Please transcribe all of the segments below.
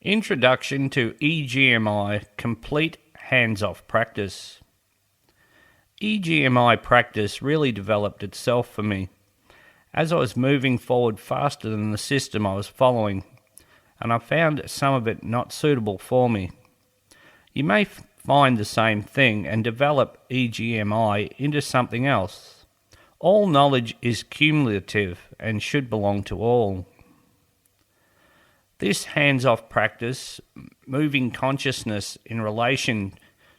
Introduction to EGMi Complete Hands-Off Practice. EGMi practice really developed itself for me as I was moving forward faster than the system I was following, and I found some of it not suitable for me. You may find the same thing and develop EGMi into something else. All knowledge is cumulative and should belong to all. This hands-off practice, moving consciousness in relation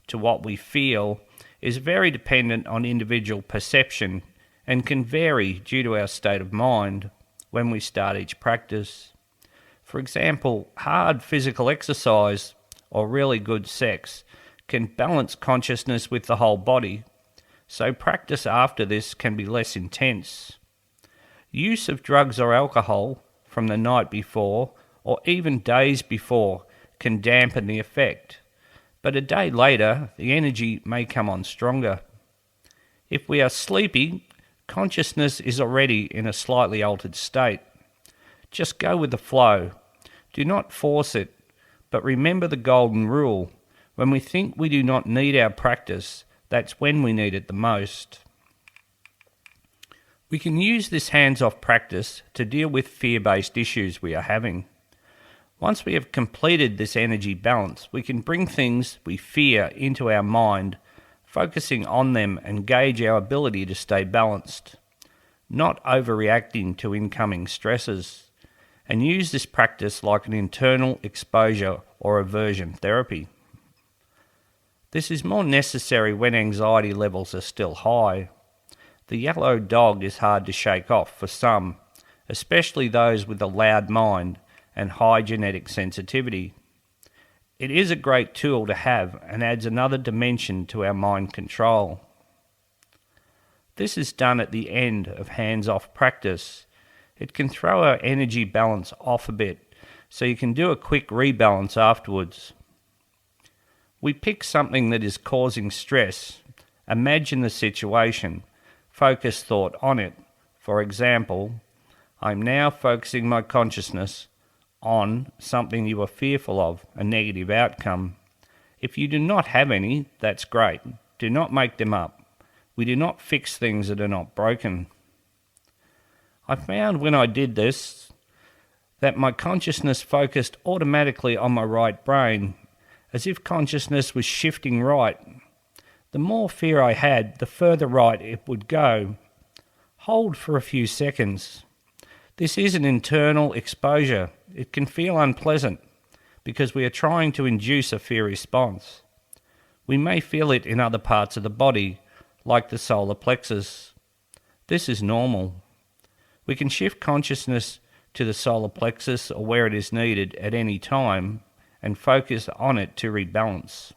to what we feel, is very dependent on individual perception and can vary due to our state of mind when we start each practice. For example, hard physical exercise or really good sex can balance consciousness with the whole body, so practice after this can be less intense. Use of drugs or alcohol from the night before or even days before can dampen the effect, but a day later the energy may come on stronger. If we are sleepy, consciousness is already in a slightly altered state. Just go with the flow. Do not force it, but remember the golden rule. When we think we do not need our practice, that's when we need it the most. We can use this hands-off practice to deal with fear-based issues we are having. Once we have completed this energy balance, we can bring things we fear into our mind, focusing on them and gauge our ability to stay balanced, not overreacting to incoming stresses, and use this practice like an internal exposure or aversion therapy. This is more necessary when anxiety levels are still high. The yellow dog is hard to shake off for some, especially those with a loud mind and high genetic sensitivity. It is a great tool to have and adds another dimension to our mind control. This is done at the end of hands-off practice. It can throw our energy balance off a bit, so you can do a quick rebalance afterwards. We pick something that is causing stress, imagine the situation, focus thought on it. For example, I'm now focusing my consciousness on something you are fearful of, a negative outcome. If you do not have any, that's great. Do not make them up. We do not fix things that are not broken. I found when I did this that my consciousness focused automatically on my right brain, as if consciousness was shifting right. The more fear I had, the further right it would go. Hold for a few seconds. This is an internal exposure. It can feel unpleasant because we are trying to induce a fear response. We may feel it in other parts of the body, like the solar plexus. This is normal. We can shift consciousness to the solar plexus or where it is needed at any time and focus on it to rebalance.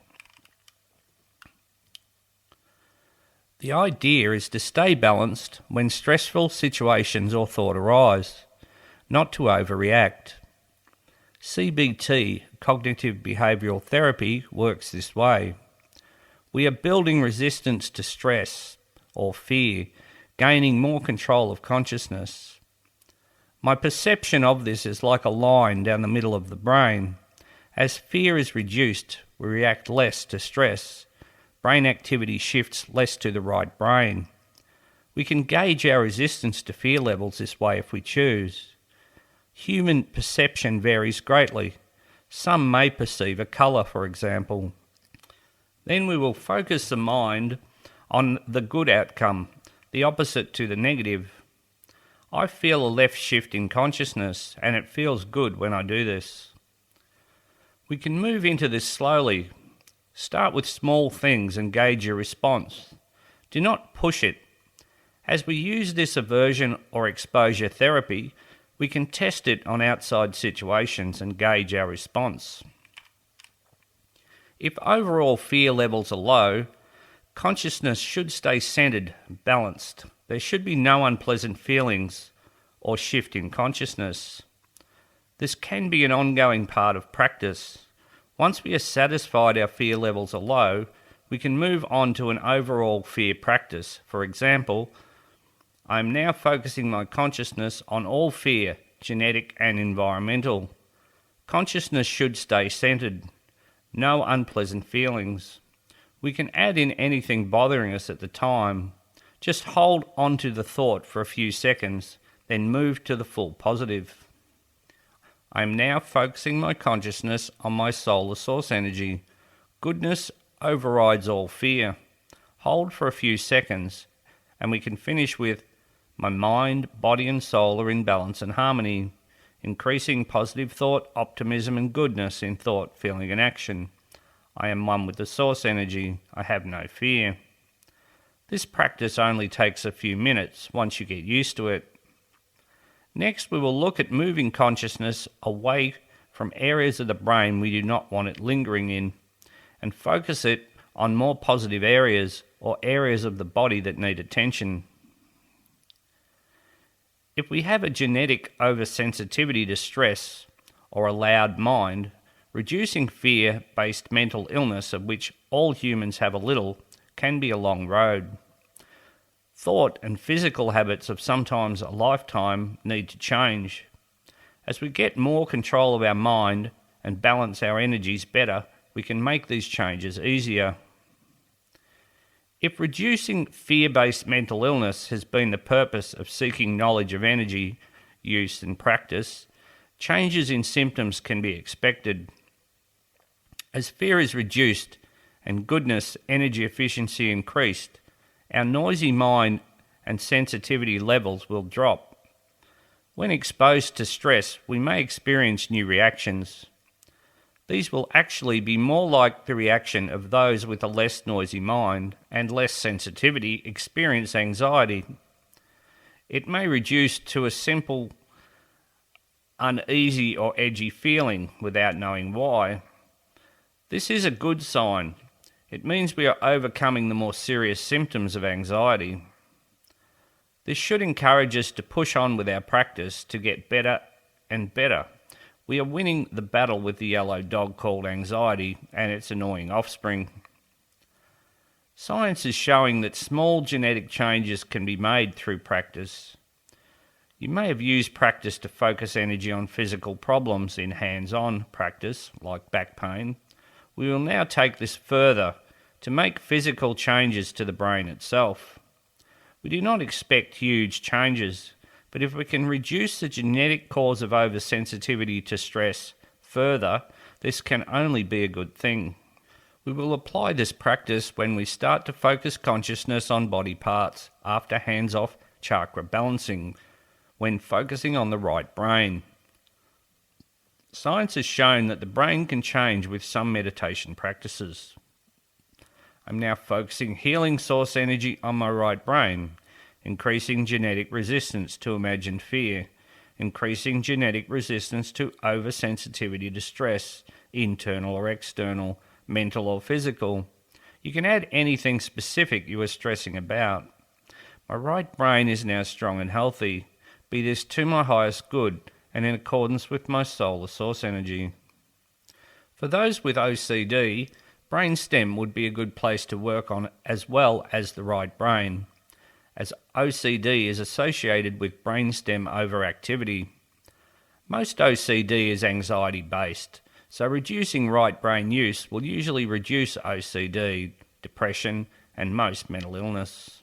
The idea is to stay balanced when stressful situations or thought arise, not to overreact. CBT, cognitive behavioural therapy, works this way. We are building resistance to stress or fear, gaining more control of consciousness. My perception of this is like a line down the middle of the brain. As fear is reduced, we react less to stress. Brain activity shifts less to the right brain. We can gauge our resistance to fear levels this way if we choose. Human perception varies greatly. Some may perceive a colour, for example. Then we will focus the mind on the good outcome, the opposite to the negative. I feel a left shift in consciousness, and it feels good when I do this. We can move into this slowly. Start with small things and gauge your response. Do not push it. As we use this aversion or exposure therapy, we can test it on outside situations and gauge our response. If overall fear levels are low, consciousness should stay centered, balanced. There should be no unpleasant feelings or shift in consciousness. This can be an ongoing part of practice. Once we are satisfied our fear levels are low, we can move on to an overall fear practice. For example, I am now focusing my consciousness on all fear, genetic and environmental. Consciousness should stay centered. No unpleasant feelings. We can add in anything bothering us at the time. Just hold on to the thought for a few seconds, then move to the full positive. I am now focusing my consciousness on my solar source energy. Goodness overrides all fear. Hold for a few seconds, and we can finish with my mind, body and soul are in balance and harmony, increasing positive thought, optimism and goodness in thought, feeling and action. I am one with the source energy. I have no fear. This practice only takes a few minutes once you get used to it. Next, we will look at moving consciousness away from areas of the brain we do not want it lingering in and focus it on more positive areas or areas of the body that need attention. If we have a genetic oversensitivity to stress or a loud mind, reducing fear-based mental illness, of which all humans have a little, can be a long road. Thought and physical habits of sometimes a lifetime need to change. As we get more control of our mind and balance our energies better, we can make these changes easier. If reducing fear-based mental illness has been the purpose of seeking knowledge of energy use and practice, changes in symptoms can be expected. As fear is reduced and goodness, energy efficiency increased, our noisy mind and sensitivity levels will drop. When exposed to stress, we may experience new reactions. These will actually be more like the reaction of those with a less noisy mind and less sensitivity experience anxiety. It may reduce to a simple, uneasy or edgy feeling without knowing why. This is a good sign. It means we are overcoming the more serious symptoms of anxiety. This should encourage us to push on with our practice to get better and better. We are winning the battle with the yellow dog called anxiety and its annoying offspring. Science is showing that small genetic changes can be made through practice. You may have used practice to focus energy on physical problems in hands-on practice, like back pain. We will now take this further to make physical changes to the brain itself. We do not expect huge changes, but if we can reduce the genetic cause of oversensitivity to stress further, this can only be a good thing. We will apply this practice when we start to focus consciousness on body parts after hands-off chakra balancing, when focusing on the right brain. Science has shown that the brain can change with some meditation practices. I'm now focusing healing source energy on my right brain, increasing genetic resistance to imagined fear, increasing genetic resistance to oversensitivity to stress, internal or external, mental or physical. You can add anything specific you are stressing about. My right brain is now strong and healthy. Be this to my highest good and in accordance with my solar source energy. For those with OCD, brainstem would be a good place to work on as well as the right brain, as OCD is associated with brainstem overactivity. Most OCD is anxiety-based, so reducing right brain use will usually reduce OCD, depression, and most mental illness.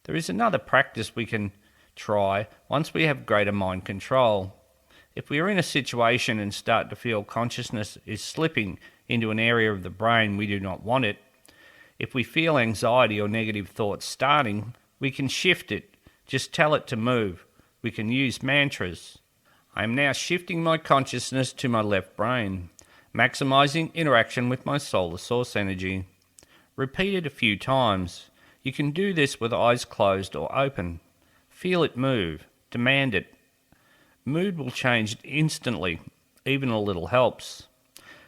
There is another practice we can try once we have greater mind control. If we are in a situation and start to feel consciousness is slipping into an area of the brain we do not want it, if we feel anxiety or negative thoughts starting, we can shift it. Just tell it to move. We can use mantras. I am now shifting my consciousness to my left brain, maximizing interaction with my solar source energy. Repeat it a few times. You can do this with eyes closed or open. Feel it move. Demand it. Mood will change instantly. Even a little helps.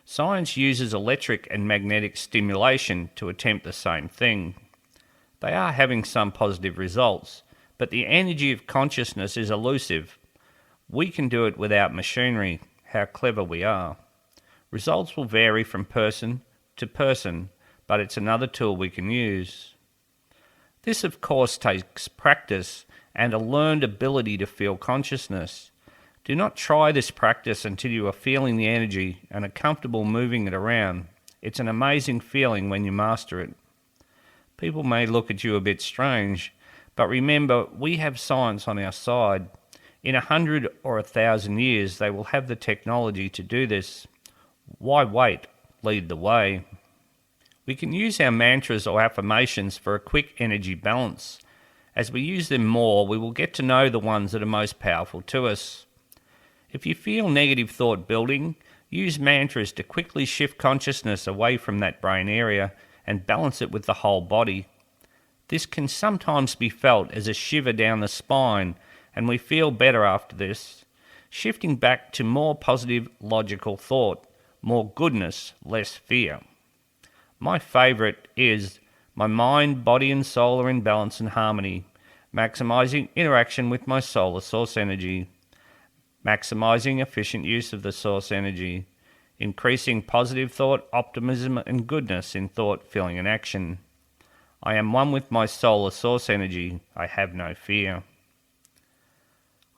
Science uses electric and magnetic stimulation to attempt the same thing. They are having some positive results, but the energy of consciousness is elusive. We can do it without machinery. How clever we are. Results will vary from person to person, but it's another tool we can use. This, of course, takes practice and a learned ability to feel consciousness. Do not try this practice until you are feeling the energy and are comfortable moving it around. It's an amazing feeling when you master it. People may look at you a bit strange, but remember, we have science on our side. In 100 or 1,000 years, they will have the technology to do this. Why wait? Lead the way. We can use our mantras or affirmations for a quick energy balance. As we use them more, we will get to know the ones that are most powerful to us. If you feel negative thought building, use mantras to quickly shift consciousness away from that brain area and balance it with the whole body. This can sometimes be felt as a shiver down the spine, and we feel better after this, shifting back to more positive, logical thought, more goodness, less fear. My favourite is, my mind, body and soul are in balance and harmony, maximizing interaction with my solar source energy, maximizing efficient use of the source energy, increasing positive thought, optimism and goodness in thought, feeling and action. I am one with my solar source energy. I have no fear.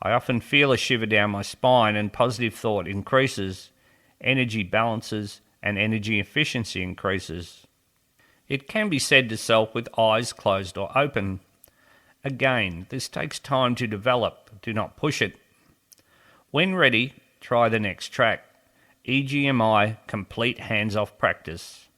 I often feel a shiver down my spine and positive thought increases, energy balances and energy efficiency increases. It can be said to self with eyes closed or open. Again, this takes time to develop. Do not push it. When ready, try the next track. EGMi, complete hands-off practice.